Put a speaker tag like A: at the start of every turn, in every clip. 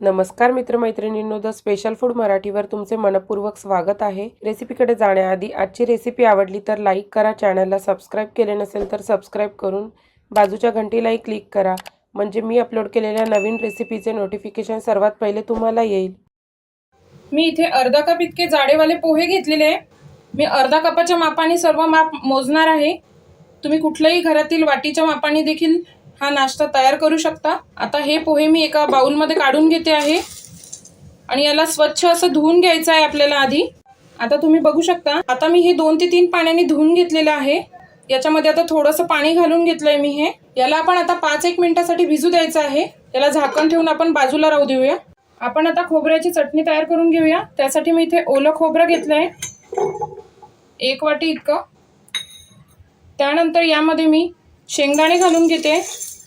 A: नमस्कार मित्रमैत्रिणींनो, the special food मराठीवर तुमचे मनपूर्वक स्वागत आहे। रेसिपीकडे जाण्याआधी आजची रेसिपी आवडली तर लाईक करा, चॅनलला सबस्क्राईब केले नसेल तर सबस्क्राईब करून बाजूच्या घंटीलाही क्लिक करा, म्हणजे मी अपलोड केलेल्या नवीन रेसिपीचे नोटिफिकेशन सर्वात पहिले तुम्हाला येईल।
B: मी इथे अर्धा कप इतके जाडेवाले पोहे घेतलेले आहे। मी अर्धा कपाच्या मापाने सर्व माप मोजणार आहे। तुम्ही कुठल्याही घरातील वाटीच्या मापाने देखील हा नाश्ता तयार करू शकता। आता हे पोहे मी एका बाउलमध्ये काढून घेते आहे आणि याला स्वच्छ असं धुवून घ्यायचं आहे आपल्याला आधी। आता तुम्ही बघू शकता, आता मी हे 2 ते 3 पाण्याने धुवून घेतलेलं आहे। याच्यामध्ये आता थोडंसं पाणी घालून घेतलंय मी हे। याला आपण आता 5-1 मिनिटासाठी भिजू द्यायचं आहे। याला झाकण ठेवून आपण बाजूला राहू देऊया। आपण आता खोबऱ्याची चटणी तयार करून घेऊया। त्यासाठी मी इथे ओलं खोबरं घेतलंय 1 वाटी इतकं। त्यानंतर यामध्ये मी शेंगदाणे घालून घेते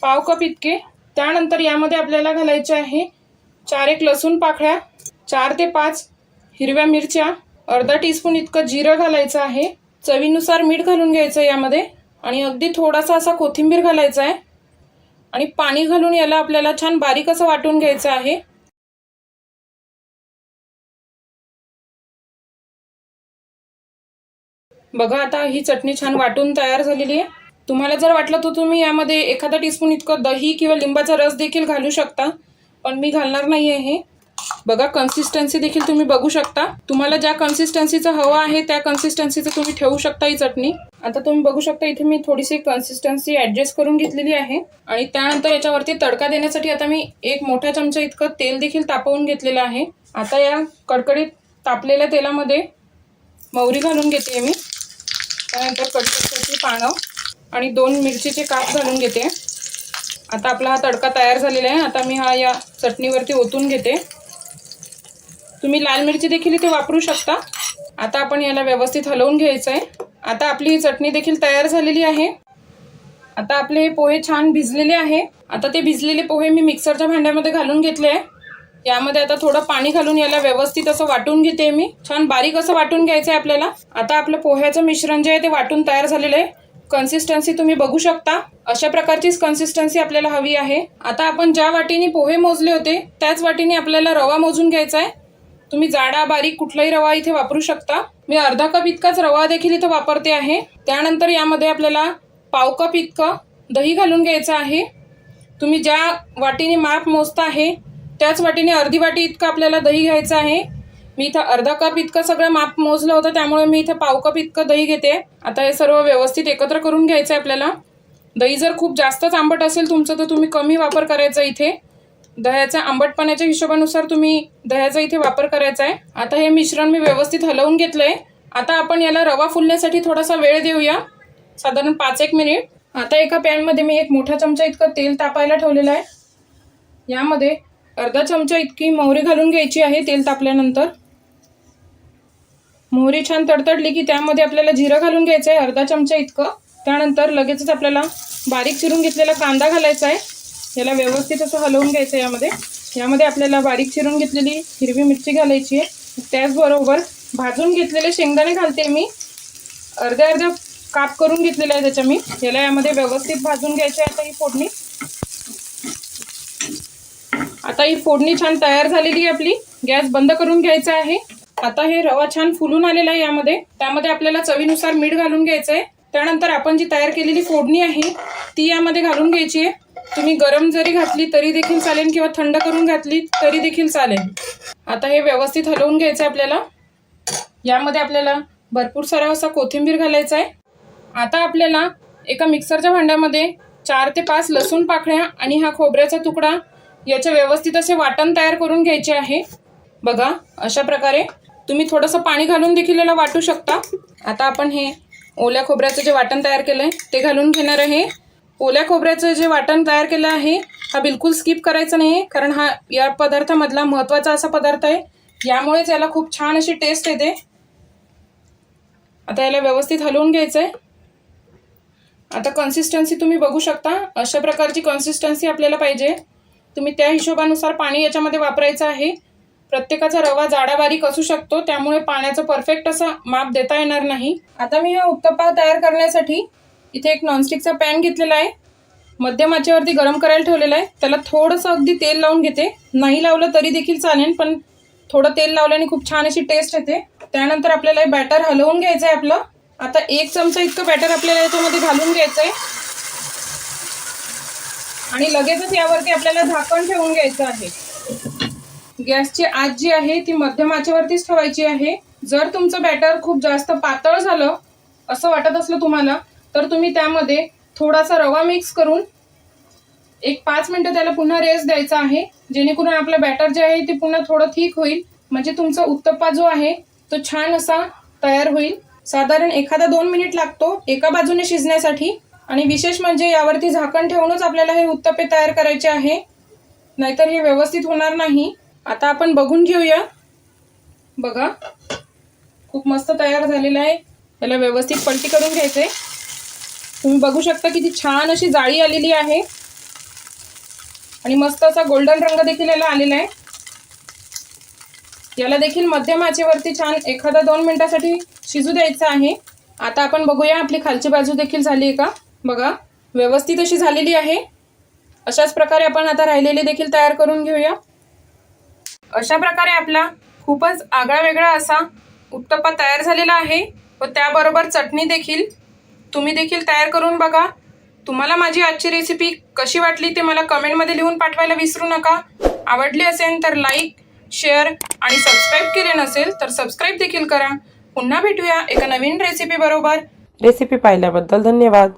B: 1/2 कप इतके। त्यानंतर यामध्ये आपल्याला घालायचे आहे 4 लसूण पाकळ्या, 4 ते 5 हिरव्या मिरच्या, अर्धा टीस्पून इतकं जिरं घालायचं आहे, चवीनुसार मीठ घालून घ्यायचं यामध्ये आणि अगदी थोडासा असा कोथिंबीर घालायचा आहे आणि पाणी घालून याला आपल्याला छान बारीक असं वाटून घ्यायचं आहे। बघा, आता ही चटणी छान वाटून तयार झालेली आहे। तुम्हाला जर वाटलं तर तुम्ही यामध्ये एखादा टीस्पून इतकं दही किंवा लिंबाचा रस देखील घालू शकता, पण मी घालणार नाही आहे हे। बघा, कन्सिस्टन्सी देखील तुम्ही बघू शकता। तुम्हाला ज्या कन्सिस्टन्सीचं हवं आहे त्या कन्सिस्टन्सीचं तुम्ही ठेवू शकता ही चटणी। आता तुम्ही बघू शकता इथे मी थोडीशी कन्सिस्टन्सी ॲडजस्ट करून घेतलेली आहे आणि त्यानंतर याच्यावरती तडका देण्यासाठी आता मी 1 मोठा चमचा इतकं तेल देखील तापवून घेतलेलं आहे। आता या कडकडीत तापलेल्या तेलामध्ये मोहरी घालून घेते मी। त्यानंतर कढीपत्त्याची पानं आणि 2 मिरचीचे काप घालून घेते। आता आपला हा तडका तयार झालेला आहे। आता मी हा या चटणीवरती ओतून घेते। तुम्ही लाल मिरची देखील इथे वापरू शकता। आता आपण याला व्यवस्थित हलवून घ्यायचं आहे। आता आपली ही चटणी देखील तयार झालेली आहे। आता आपले हे पोहे छान भिजलेले आहे। आता ते भिजलेले पोहे मी मिक्सरच्या भांड्यामध्ये घालून घेतले आहे। यामध्ये आता थोडं पाणी घालून याला व्यवस्थित असं वाटून घेते मी। छान बारीक असं वाटून घ्यायचं आहे आपल्याला। आता आपलं पोह्याचं मिश्रण जे आहे ते वाटून तयार झालेलं आहे। कन्सिस्टन्सी तुम्ही बघू शकता, अशा प्रकारचीच कन्सिस्टन्सी आपल्याला हवी आहे। आता आपण ज्या वाटीने पोहे मोजले होते त्याच वाटीने आपल्याला रवा मोजून घ्यायचा आहे। तुम्ही जाडा बारीक कुठलाही रवा इथे वापरू शकता। मी अर्धा कप इतकाच रवा देखील इथे वापरते आहे। त्यानंतर यामध्ये आपल्याला 1/2 कप इतकं दही घालून घ्यायचं आहे। तुम्ही ज्या वाटीने माप मोजता आहे त्याच वाटीने अर्धी वाटी इतकं आपल्याला दही घ्यायचं आहे। मी इथं अर्धा कप इतकं सगळं माप मोजलं होतं, त्यामुळे मी इथं 1/2 कप इतकं दही घेते। आता हे सर्व व्यवस्थित एकत्र करून घ्यायचं आहे आपल्याला। दही जर खूप जास्तच आंबट असेल तुमचं तर तुम्ही कमी वापर करायचा इथे। दह्याच्या आंबटपणाच्या हिशोबानुसार तुम्ही दह्याचा इथे वापर करायचा आहे। आता हे मिश्रण मी व्यवस्थित हलवून घेतलंय। आता आपण याला रवा फुलण्यासाठी थोडासा वेळ देऊया, साधारण 5-1 मिनिट। आता एका पॅनमध्ये मी 1 मोठा चमचा इतकं तेल तापायला ठेवलेलं आहे। यामध्ये अर्धा चमचा इतकी मोहरी घालून घ्यायची आहे। तेल तापल्यानंतर मोहरी छान तडतडली की त्यामध्ये आपल्याला जिरं घालून घ्यायचं आहे अर्धा चमचा इतकं। त्यानंतर लगेचच आपल्याला बारीक चिरून घेतलेला कांदा घालायचा आहे। याला व्यवस्थित असं हलवून घ्यायचं आहे। यामध्ये आपल्याला बारीक चिरून घेतलेली हिरवी मिरची घालायची आहे। त्याचबरोबर भाजून घेतलेले शेंगदाणे घालते मी, अर्ध्या काप करून घेतलेला आहे त्याच्या मी। याला यामध्ये व्यवस्थित भाजून घ्यायची आहे। आता ही फोडणी छान तयार झालेली आहे आपली। गॅस बंद करून घ्यायचा आहे। आता हे रवा छान फुलून आलेला आहे। त्यामध्ये आपल्याला चवीनुसार मीठ घालून घ्यायचं आहे। त्यानंतर आपण जी तयार केलेली फोडणी आहे ती यामध्ये घालून घ्यायची आहे। तुम्ही गरम जरी घातली तरी देखील चालेल किंवा थंड करून घातली तरी देखील चालेल। आता हे व्यवस्थित हलवून घ्यायचं आहे आपल्याला। यामध्ये आपल्याला भरपूर सारा असा कोथिंबीर घालायचा आहे। आता आपल्याला एका मिक्सरच्या भांड्यामध्ये 4 ते 5 लसूण पाकळ्या आणि हा खोबऱ्याचा तुकडा याचे व्यवस्थित असे वाटण तयार करून घ्यायचे आहे। बघा, अशा प्रकारे तुम्ही थोडंसं पाणी घालून देखील याला वाटू शकता। आता आपण हे ओल्या खोबऱ्याचं जे वाटण तयार केलंय ते घालून घेणार आहे। ओल्या खोबऱ्याचं जे वाटण तयार केलं आहे हा बिलकुल स्किप करायचा नाही, कारण हा या पदार्थामधला महत्त्वाचा असा पदार्थ आहे। यामुळेच याला खूप छान अशी टेस्ट येते। आता याला व्यवस्थित हलवून घ्यायचं आहे। आता कन्सिस्टन्सी तुम्ही बघू शकता, अशा प्रकारची कन्सिस्टन्सी आपल्याला पाहिजे। तुम्ही त्या हिशोबानुसार पाणी याच्यामध्ये वापरायचं आहे। प्रत्येकाचा रवा जाडा बारीक असू शकतो, त्यामुळे पाण्याचं परफेक्ट असं माप देता येणार नाही। आता मी हा उत्तप्पा तयार करण्यासाठी इथे एक नॉनस्टिकचा पॅन घेतलेला आहे। मध्यम आचेवरती गरम करायला ठेवलेलं आहे. त्याला थोडंसं अगदी तेल लावून घेते. नाही लावलं तरी देखील चालेल, पण थोडं तेल लावल्याने खूप छान अशी टेस्ट येते. त्यानंतर आपल्याला हे बॅटर हलवून घ्यायचं आहे आपलं. आता 1 चमचा इतकं बॅटर आपल्याला याच्यामध्ये घालून घ्यायचं आहे आणि लगेचच यावरती आपल्याला झाकण ठेवून घ्यायचं आहे. गॅसची आच जी आहे ती मध्यम आचेवरतीच ठेवायची आहे. जर तुमचं बॅटर खूप जास्त पातळ झालं असं वाटत असलं तुम्हाला, तर तुम्ही त्यामध्ये थोडासा रवा मिक्स करून 5 मिनिटं त्याला पुन्हा रेस्ट द्यायचा आहे, जेणेकरून आपलं बॅटर जे आहे ते पुन्हा थोडं थिक होईल. म्हणजे तुमचा उत्तप्पा जो आहे तो छान असा तयार होईल. साधारण 1-2 मिनिट लागतो एका बाजूने शिजण्यासाठी. आणि विशेष म्हणजे यावरती झाकण ठेवूनच आपल्याला हे उत्तप्पे तयार करायचे आहे, नाहीतर हे व्यवस्थित होणार नाही. आता आपण बघून घेऊया. बघा, खूप मस्त तयार झालेलं आहे. याला व्यवस्थित पलटी करून घ्यायचे. तुम्ही बघू शकता किती छान अशी जाळी आलेली आहे आणि मस्त असा गोल्डन रंग देखील याला आलेला आहे. याला देखील मध्यम आचेवरती छान 1-2 मिनिटासाठी शिजू द्यायचं आहे. आता आपण बघूया आपली खालची बाजू देखील झाली आहे का. बघा, व्यवस्थित अशी झालेली आहे. अशाच प्रकारे आपण आता राहिलेले देखील तयार करून घेऊया. अशा प्रकारे आपला खूपच आगळा वेगळा असा उत्तप्पा तयार झालेला आहे व त्याबरोबर चटणी देखील. तुम्ही देखील तयार करून बघा. तुम्हाला माझी आजची रेसिपी कशी वाटली ते मला कमेंटमध्ये लिहून पाठवायला विसरू नका. आवडली असेल तर लाईक, शेअर आणि सबस्क्राईब केले नसेल तर सबस्क्राईब देखील करा. पुन्हा भेटूया एका नवीन रेसिपी बरोबर.
A: रेसिपी पाहिल्याबद्दल धन्यवाद.